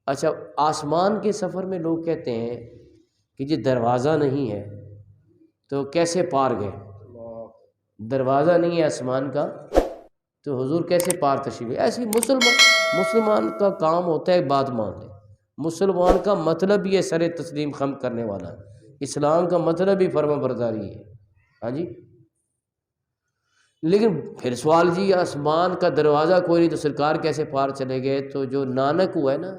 اچھا، آسمان کے سفر میں لوگ کہتے ہیں کہ یہ دروازہ نہیں ہے تو کیسے پار گئے؟ دروازہ نہیں ہے آسمان کا تو حضور کیسے پار تشریف لے؟ ایسے مسلمان کا کام ہوتا ہے بات مان لے. مسلمان کا مطلب یہ سر تسلیم خم کرنے والا ہے. اسلام کا مطلب ہی فرما برداری ہے. ہاں جی، لیکن پھر سوال جی آسمان کا دروازہ کوئی نہیں تو سرکار کیسے پار چلے گئے؟ تو جو نانک ہوا ہے نا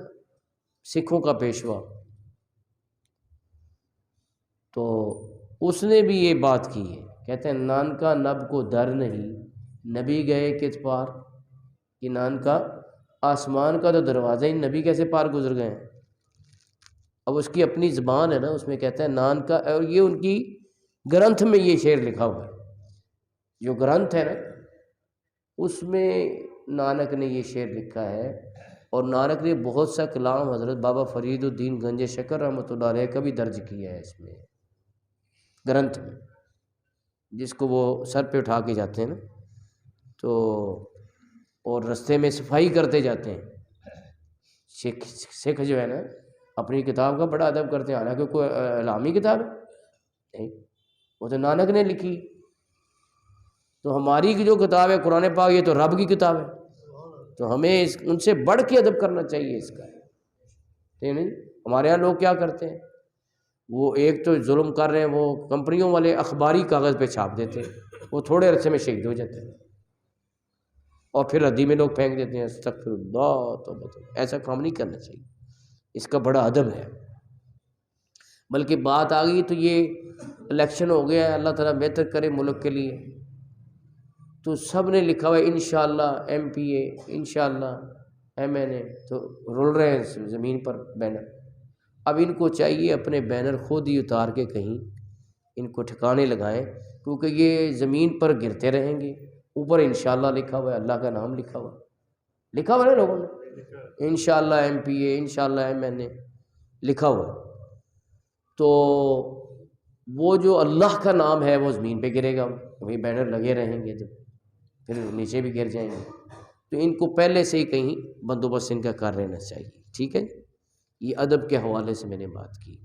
سکھوں کا پیشوا، تو اس نے بھی یہ بات کی ہے. کہتے ہیں نانکا نب کو در نہیں، نبی گئے کت پار. کہ نانکا آسمان کا تو دروازہ ہی، نبی کیسے پار گزر گئے ہیں؟ اب اس کی اپنی زبان ہے نا، اس میں کہتا ہے نانکا، اور یہ ان کی گرنتھ میں یہ شعر لکھا ہوا ہے. جو گرنتھ ہے نا اس میں نانک نے یہ شعر لکھا ہے. اور نانک نے بہت سا کلام حضرت بابا فرید الدین گنج شکر رحمۃ اللہ علیہ کا بھی درج کیا ہے اس میں گرنتھ میں، جس کو وہ سر پہ اٹھا کے جاتے ہیں نا تو، اور رستے میں صفائی کرتے جاتے ہیں. سکھ جو ہے نا اپنی کتاب کا بڑا ادب کرتے ہیں، حالانکہ کوئی علمی کتاب ہے نہیں، وہ تو نانک نے لکھی. تو ہماری کی جو کتاب ہے قرآن پاک، یہ تو رب کی کتاب ہے، تو ہمیں ان سے بڑھ کے ادب کرنا چاہیے اس کا. نہیں، ہمارے یہاں لوگ کیا کرتے ہیں، وہ ایک تو ظلم کر رہے ہیں، وہ کمپنیوں والے اخباری کاغذ پہ چھاپ دیتے ہیں، وہ تھوڑے عرصے میں شہید ہو جاتے ہیں اور پھر ردی میں لوگ پھینک دیتے ہیں. استغفر اللہ. تو ایسا کام نہیں کرنا چاہیے، اس کا بڑا ادب ہے. بلکہ بات آ گئی تو یہ الیکشن ہو گیا ہے، اللہ تعالیٰ بہتر کرے ملک کے لیے، تو سب نے لکھا ہوا ہے انشاءاللہ ایم پی اے، انشاءاللہ ایم این اے، تو رول رہے ہیں زمین پر بینر. اب ان کو چاہیے اپنے بینر خود ہی اتار کے کہیں ان کو ٹھکانے لگائیں، کیونکہ یہ زمین پر گرتے رہیں گے. اوپر انشاءاللہ لکھا ہوا ہے، اللہ کا نام لکھا ہوا ہے نا لوگوں نے، انشاءاللہ ایم پی اے، انشاءاللہ ایم این اے لکھا ہوا ہے. تو وہ جو اللہ کا نام ہے وہ زمین پہ گرے گا، وہی بینر لگے رہیں گے تو پھر نیچے بھی گر جائیں گے. تو ان کو پہلے سے ہی کہیں بندوبست ان کا کر لینا چاہیے. ٹھیک ہے، یہ ادب کے حوالے سے میں نے بات کی.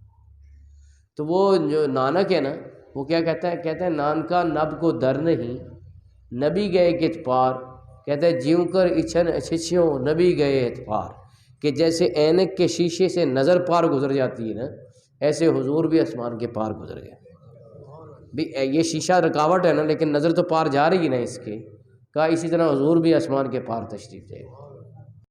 تو وہ جو نانک ہے نا وہ کیا کہتا ہے نانکا نب کو در نہیں، نبی گئے کت پار. کہتا ہے جیوں کر اچھن اچھچیوں نبی گئے ات پار. کہ جیسے اینک کے شیشے سے نظر پار گزر جاتی ہے نا، ایسے حضور بھی آسمان کے پار گزر گئے. بھی یہ شیشہ رکاوٹ ہے نا، لیکن نظر تو پار جا رہی ہے نا اس کے، کہا اسی طرح حضور بھی آسمان کے پار تشریف لے گئے.